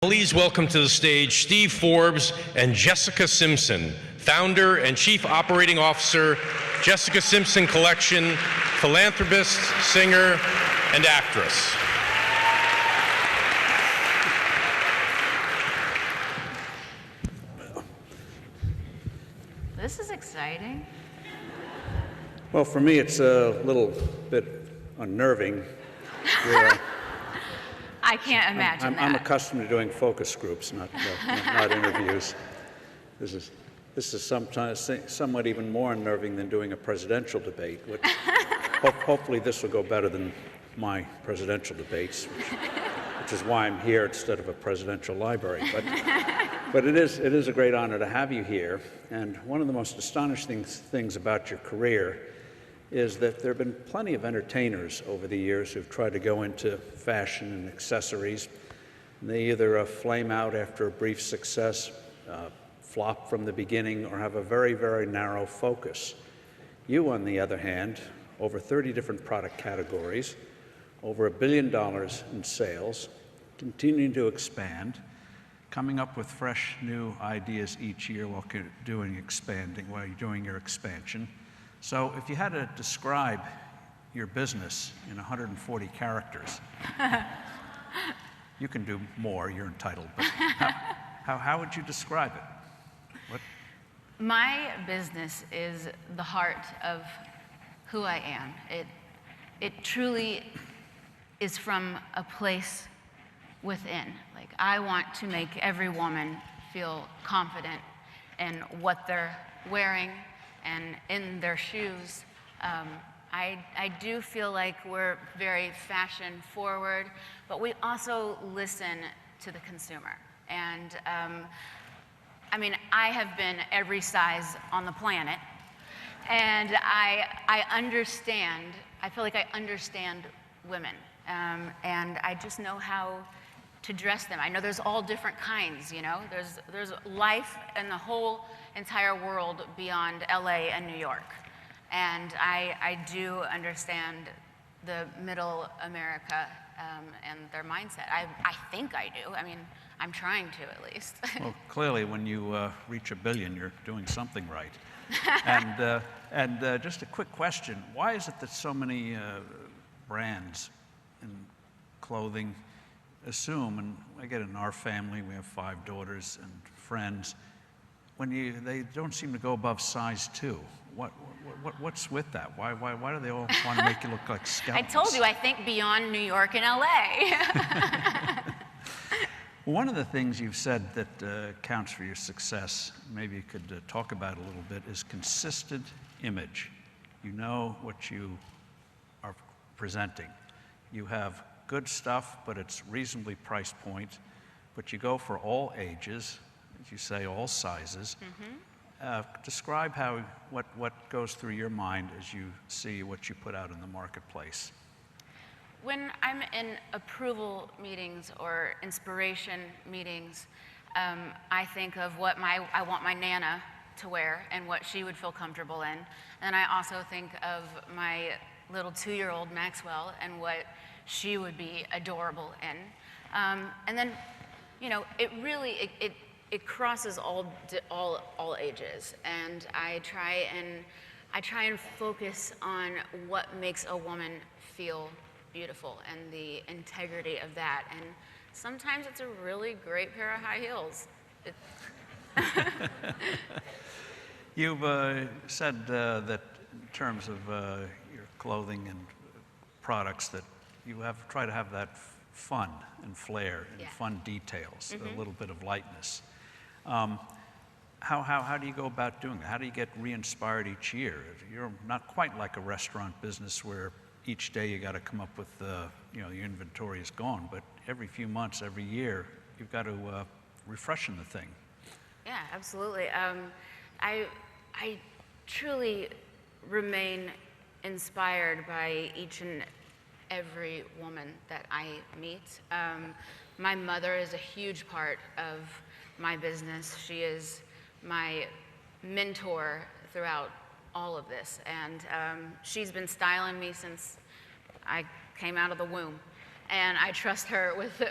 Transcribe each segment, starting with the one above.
Please welcome to the stage Steve Forbes and Jessica Simpson, founder and chief operating officer, Jessica Simpson Collection, philanthropist, singer, and actress. This is exciting. Well, for me, it's a little bit unnerving. I can't imagine that. I'm accustomed to doing focus groups, not interviews. This is sometimes somewhat even more unnerving than doing a presidential debate. Hopefully, this will go better than my presidential debates, which is why I'm here instead of a presidential library. But it is a great honor to have you here. And one of the most astonishing things about your career is that there have been plenty of entertainers over the years who've tried to go into fashion and accessories. And they either flame out after a brief success, flop from the beginning, or have a very, very narrow focus. You, on the other hand, over 30 different product categories, over $1 billion in sales, continuing to expand, coming up with fresh new ideas each year while you're doing your expansion. So if you had to describe your business in 140 characters, you can do more, you're entitled, but how would you describe it? My business is the heart of who I am. It truly is from a place within. Like, I want to make every woman feel confident in what they're wearing and in their shoes. I do feel like we're very fashion forward, but we also listen to the consumer. And I mean, I have been every size on the planet, and I feel like I understand women, and I just know how to dress them. I know there's all different kinds, you know? There's life in the whole entire world beyond LA and New York. And I do understand the middle America and their mindset. I think I do. I mean, I'm trying to, at least. Well, clearly, when you reach $1 billion, you're doing something right. And just a quick question. Why is it that so many brands in clothing assume, and I get it in our family, we have 5 daughters and friends, they don't seem to go above size 2. What's with that? Why do they all want to make you look like skeletons? I told you, I think beyond New York and LA. One of the things you've said that counts for your success, maybe you could talk about a little bit, is consistent image. You know what you are presenting. You have good stuff, but it's reasonably price point, but you go for all ages, as you say, all sizes. Mm-hmm. Describe what goes through your mind as you see what you put out in the marketplace. When I'm in approval meetings or inspiration meetings, I think of what I want my Nana to wear and what she would feel comfortable in. And I also think of my little 2-year-old Maxwell and what she would be adorable in. And then, you know, it crosses all ages, and I try and focus on what makes a woman feel beautiful and the integrity of that. And sometimes it's a really great pair of high heels. You've said that in terms of your clothing and products that you try to have that fun and flair and fun details, mm-hmm. a little bit of lightness. How do you go about doing that? How do you get re-inspired each year? You're not quite like a restaurant business where each day you got to come up with your inventory is gone, but every few months, every year, you've got to refreshen the thing. Yeah, absolutely. I truly remain inspired by each and every woman that I meet. My mother is a huge part of my business. She is my mentor throughout all of this, and she's been styling me since I came out of the womb. and I trust her with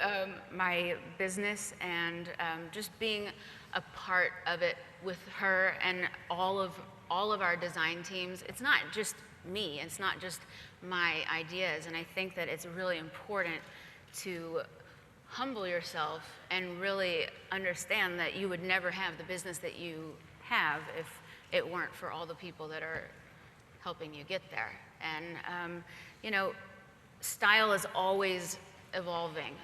my business, and just being a part of it with her and all of our design teams. It's not just me, it's not just my ideas, and I think that it's really important to humble yourself and really understand that you would never have the business that you have if it weren't for all the people that are helping you get there. And you know, style is always evolving,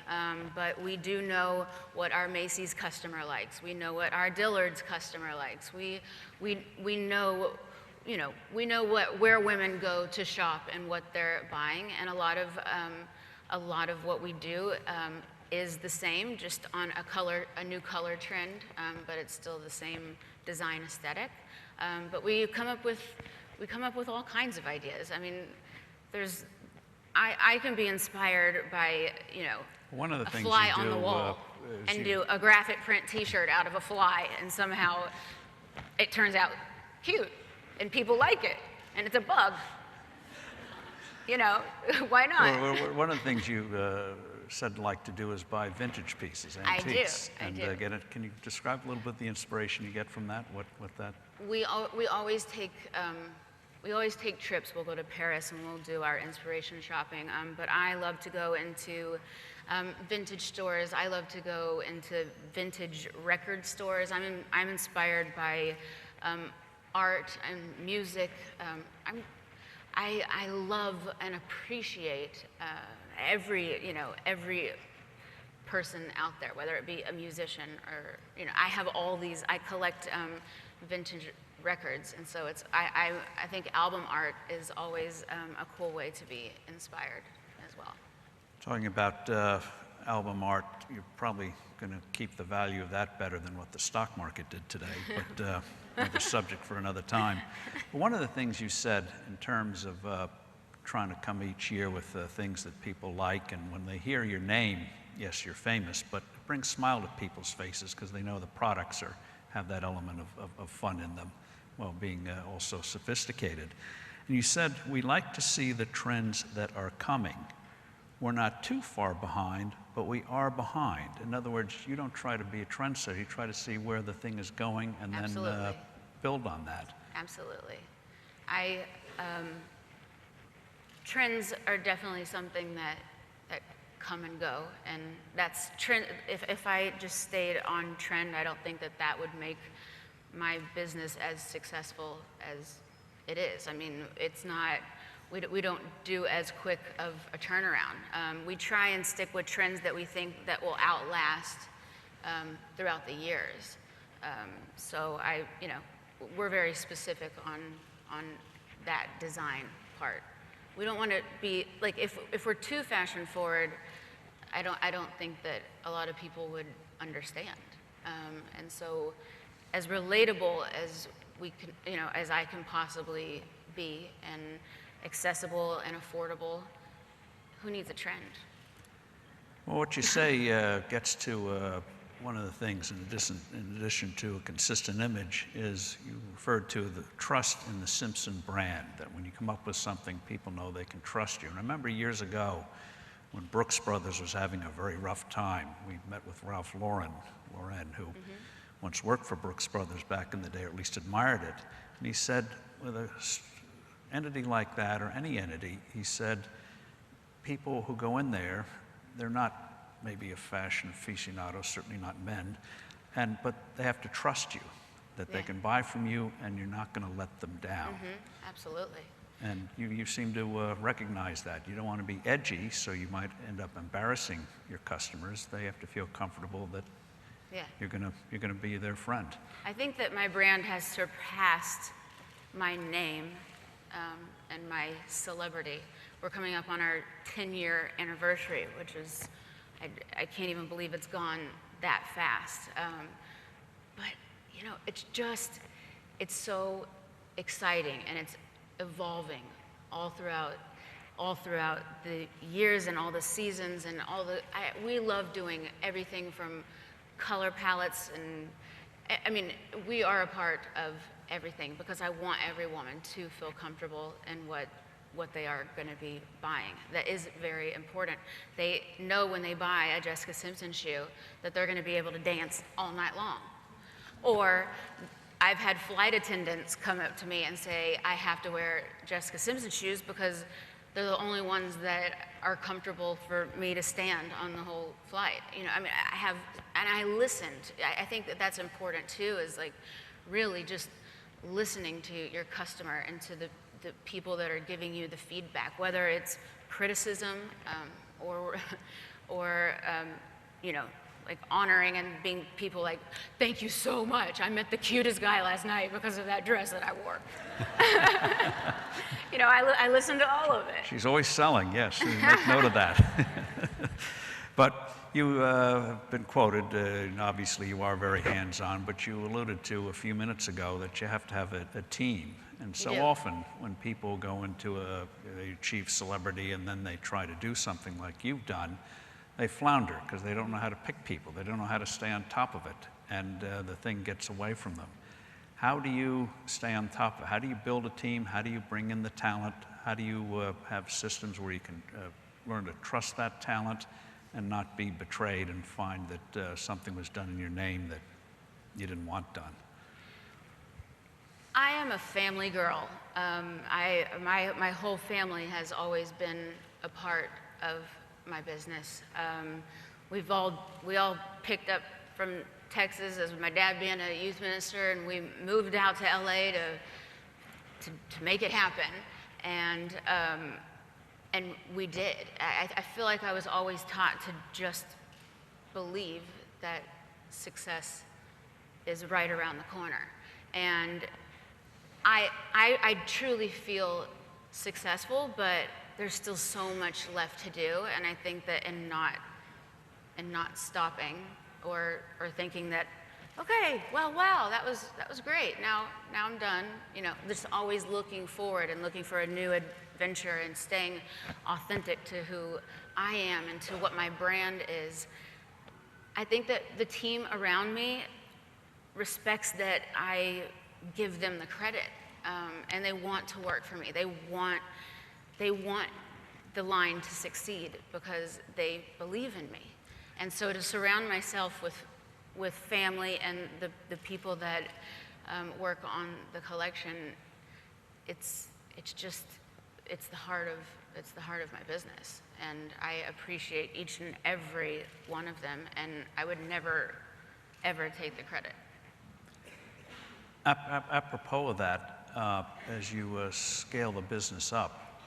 but we do know what our Macy's customer likes. We know what our Dillard's customer likes. We know, you know, we know where women go to shop and what they're buying, and a lot of what we do is the same, just on a new color trend, but it's still the same design aesthetic. But we come up with all kinds of ideas. I mean, I can be inspired by, you know, one of the a things fly you on the do, wall, and do a graphic print T-shirt out of a fly, and somehow it turns out cute, and people like it, and it's a bug. You know, why not? Well, one of the things you said like to do is buy vintage pieces, antiques. I do. Get it. Can you describe a little bit the inspiration you get from that? What that? We always take trips. We'll go to Paris and we'll do our inspiration shopping. But I love to go into vintage stores. I love to go into vintage record stores. I'm inspired by art and music. I love and appreciate every person out there, whether it be a musician or, you know, I collect vintage records, and so I think album art is always a cool way to be inspired as well. Talking about album art, you're probably going to keep the value of that better than what the stock market did today, but another subject for another time. But one of the things you said in terms of trying to come each year with things that people like, and when they hear your name, yes, you're famous, but it brings a smile to people's faces because they know the products have that element of fun in them, while being also sophisticated. And you said, we like to see the trends that are coming. We're not too far behind, but we are behind. In other words, you don't try to be a trendsetter, you try to see where the thing is going and then build on that. Absolutely. Trends are definitely something that come and go, and that's trend. If I just stayed on trend, I don't think that would make my business as successful as it is. I mean, it's not, we don't do as quick of a turnaround. We try and stick with trends that we think that will outlast throughout the years. So we're very specific on that design part. We don't want to be, like, if we're too fashion forward, I don't think that a lot of people would understand. And so, as relatable as we can, as I can possibly be, and accessible and affordable, who needs a trend? Well, what you say gets to one of the things, in addition to a consistent image, is you referred to the trust in the Simpson brand, that when you come up with something, people know they can trust you. And I remember years ago when Brooks Brothers was having a very rough time, we met with Ralph Lauren, who once worked for Brooks Brothers back in the day, or at least admired it. And he said, with an entity like that, or any entity, he said, people who go in there, they're not maybe a fashion aficionado, certainly not men, but they have to trust you, that they can buy from you and you're not going to let them down. Absolutely. And you seem to recognize that. You don't want to be edgy, so you might end up embarrassing your customers. They have to feel comfortable that you're going to be their friend. I think that my brand has surpassed my name and my celebrity. We're coming up on our 10-year anniversary, which is, I can't even believe it's gone that fast. But it's so exciting, and it's evolving all throughout the years and all the seasons and we love doing everything from color palettes, and I mean, we are a part of everything because I want every woman to feel comfortable in what what they are going to be buying. That is very important. They know when they buy a Jessica Simpson shoe that they're going to be able to dance all night long. Or I've had flight attendants come up to me and say, I have to wear Jessica Simpson shoes because they're the only ones that are comfortable for me to stand on the whole flight. You know, I mean, I listened. I think that that's important too, is like really just listening to your customer and to the people that are giving you the feedback, whether it's criticism or you know, like honoring and being people like, thank you so much. I met the cutest guy last night because of that dress that I wore. You know, I listen to all of it. She's always selling, yes. Make note of that. But you have been quoted, and obviously you are very hands-on, but you alluded to a few minutes ago that you have to have a team. And so often when people go into they achieve celebrity and then they try to do something like you've done, they flounder because they don't know how to pick people. They don't know how to stay on top of it, and the thing gets away from them. How do you stay on top of it? How do you build a team? How do you bring in the talent? How do you have systems where you can learn to trust that talent and not be betrayed and find that something was done in your name that you didn't want done? I am a family girl. My whole family has always been a part of my business. We all picked up from Texas as my dad being a youth minister, and we moved out to LA to make it happen. And we did. I feel like I was always taught to just believe that success is right around the corner. And I truly feel successful, but there's still so much left to do, and I think that in not stopping or thinking that, okay, well, wow, that was great. Now I'm done. You know, just always looking forward and looking for a new adventure and staying authentic to who I am and to what my brand is. I think that the team around me respects that I give them the credit, and they want to work for me. They want the line to succeed because they believe in me. And so to surround myself with family and the people that work on the collection, it's the heart of my business. And I appreciate each and every one of them, and I would never, ever take the credit. Apropos of that, as you scale the business up,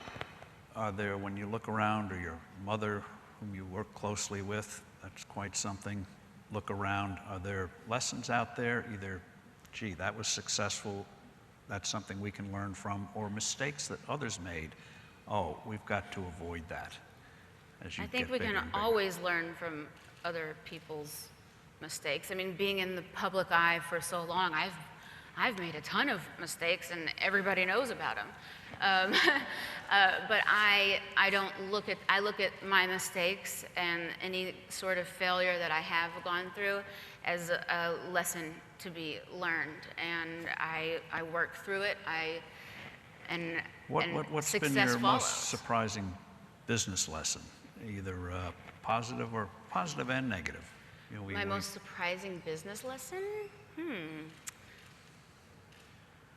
are there, when you look around, or your mother, whom you work closely with, that's quite something, look around, are there lessons out there, either, gee, that was successful, that's something we can learn from, or mistakes that others made, oh, we've got to avoid that as you I think get we bigger can and bigger? always learn from other people's mistakes. I mean, being in the public eye for so long, I've made a ton of mistakes, and everybody knows about them. But I look at my mistakes and any sort of failure that I have gone through as a lesson to be learned, and I work through it. What's been success your follows. most surprising business lesson, either positive and negative? You know, My most surprising business lesson?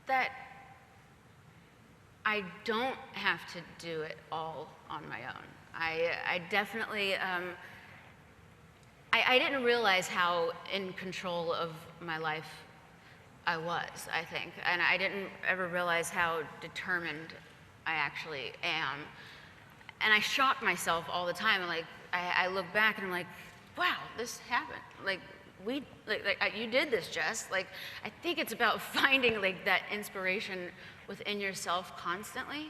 That I don't have to do it all on my own. I definitely, I didn't realize how in control of my life I was, I think. And I didn't ever realize how determined I actually am. And I shock myself all the time. And like, I look back and I'm like, wow, this happened. Like, you did this, Jess. Like, I think it's about finding like that inspiration within yourself constantly.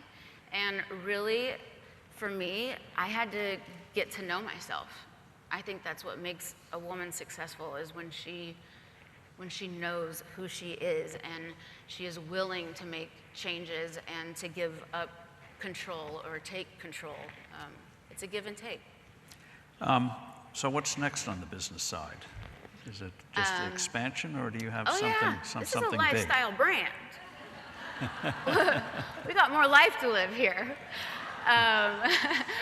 And really, for me, I had to get to know myself. I think that's what makes a woman successful, is when she knows who she is and she is willing to make changes and to give up control or take control. It's a give and take. So what's next on the business side? Is it just an expansion, or do you have Oh something yeah, something this is a big? lifestyle brand. We got more life to live here.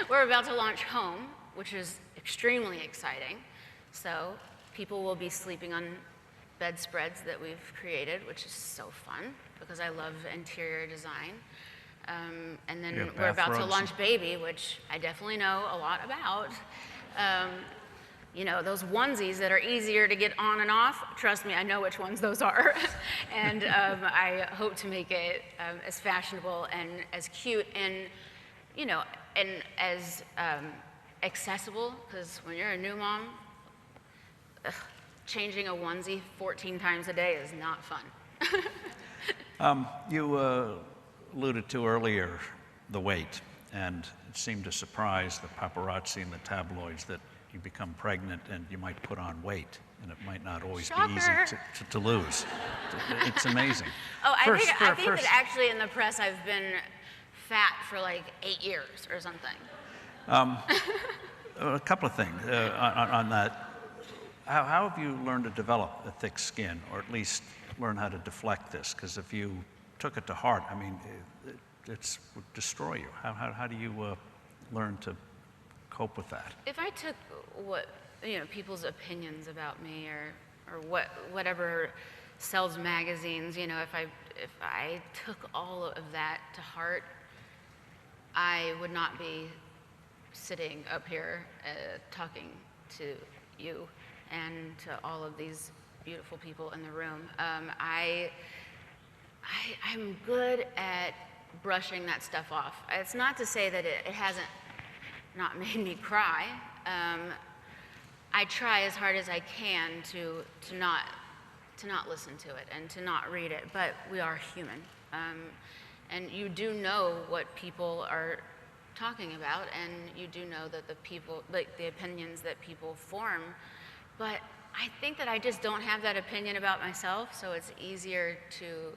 We're about to launch Home, which is extremely exciting. So people will be sleeping on bedspreads that we've created, which is so fun because I love interior design. And then we're about to launch Baby, which I definitely know a lot about. You know, those onesies that are easier to get on and off, trust me, I know which ones those are. And I hope to make it as fashionable and as cute and, you know, and as accessible, because when you're a new mom, changing a onesie 14 times a day is not fun. You alluded to earlier the weight, and it seemed to surprise the paparazzi and the tabloids that you become pregnant and you might put on weight, and it might not always be easy to lose. It's amazing. Oh, I think that actually in the press I've been fat for like 8 years or something. A couple of things on that. How have you learned to develop a thick skin, or at least learn how to deflect this? Because if you took it to heart, I mean, it would destroy you. How do you learn to cope with that? If I took what, you know, people's opinions about me or whatever sells magazines, you know, if I took all of that to heart, I would not be sitting up here talking to you and to all of these beautiful people in the room. I'm good at brushing that stuff off. It's not to say that it hasn't not made me cry. I try as hard as I can to not listen to it and to not read it, but we are human. And you do know what people are talking about, and you do know that the opinions that people form, but I think that I just don't have that opinion about myself, so it's easier to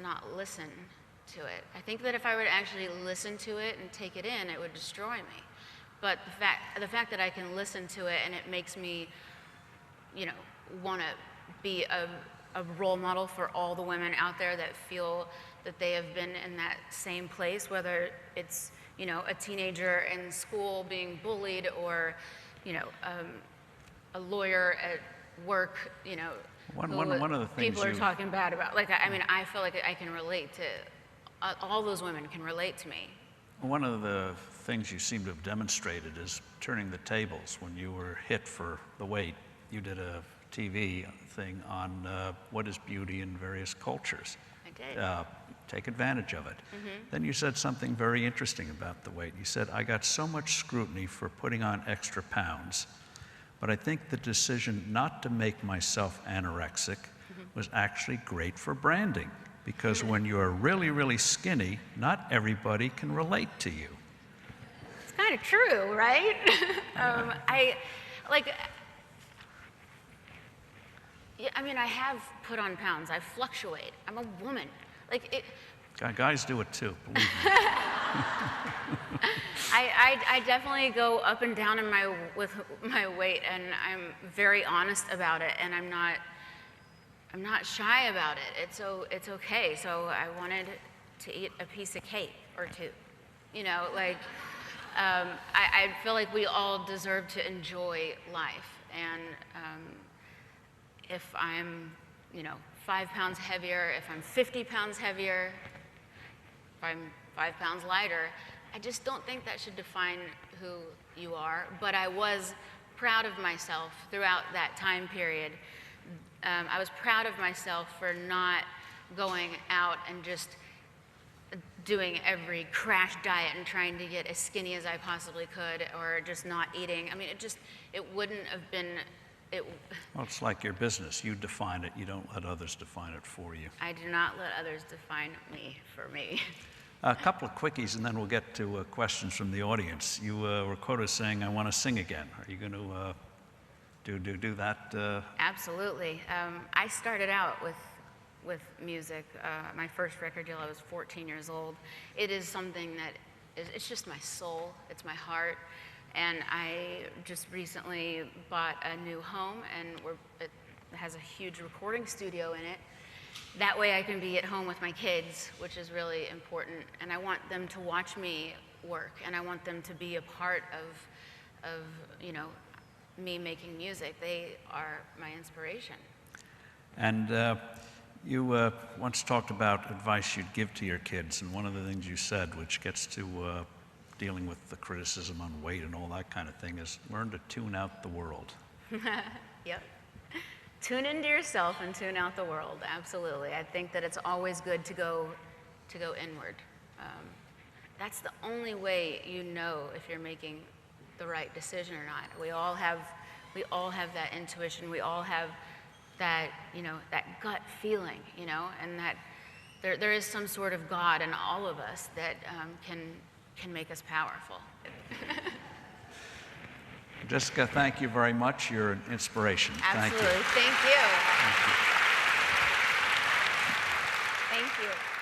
not listen to it. I think that if I were to actually listen to it and take it in, it would destroy me. But the fact that I can listen to it and it makes me, you know, want to be a role model for all the women out there that feel that they have been in that same place, whether it's, you know, a teenager in school being bullied or, you know, a lawyer at work, you know, one of the things people are talking bad about. Like, I mean, I feel like I can relate to, all those women can relate to me. One of the things you seem to have demonstrated is turning the tables. When you were hit for the weight, you did a TV thing on what is beauty in various cultures. I did. Take advantage of it. Mm-hmm. Then you said something very interesting about the weight. You said, I got so much scrutiny for putting on extra pounds, but I think the decision not to make myself anorexic was actually great for branding, because when you're really, really skinny, not everybody can relate to you. It's kind of true, right? I mean, I have put on pounds. I fluctuate. I'm a woman. Guys do it too, believe me. I definitely go up and down with my weight, and I'm very honest about it, and I'm not shy about it. It's okay. So I wanted to eat a piece of cake or two, you know, like I feel like we all deserve to enjoy life, and if I'm, you know, 5 pounds heavier, if I'm 50 pounds heavier, if I'm 5 pounds lighter, I just don't think that should define who you are. But I was proud of myself throughout that time period. I was proud of myself for not going out and just doing every crash diet and trying to get as skinny as I possibly could, or just not eating. I mean, it wouldn't have been. Well, it's like your business. You define it. You don't let others define it for you. I do not let others define me for me. A couple of quickies, and then we'll get to questions from the audience. You were quoted saying, "I want to sing again." Are you going to do that? Absolutely. I started out with music. My first record deal, I was 14 years old. It is something that it's just my soul. It's my heart. And I just recently bought a new home, and it has a huge recording studio in it. that way I can be at home with my kids, which is really important. And I want them to watch me work, and I want them to be a part of you know, me making music. They are my inspiration. And you once talked about advice you'd give to your kids, and one of the things you said, which gets to dealing with the criticism on weight and all that kind of thing, is learn to tune out the world. Yep. Tune into yourself and tune out the world, absolutely. I think that it's always good to go inward. That's the only way you know if you're making the right decision or not. We all have that intuition. We all have that, you know, that gut feeling, you know, and that there is some sort of God in all of us that can make us powerful. Jessica, thank you very much. You're an inspiration. Absolutely. Thank you. Thank you. Thank you. Thank you.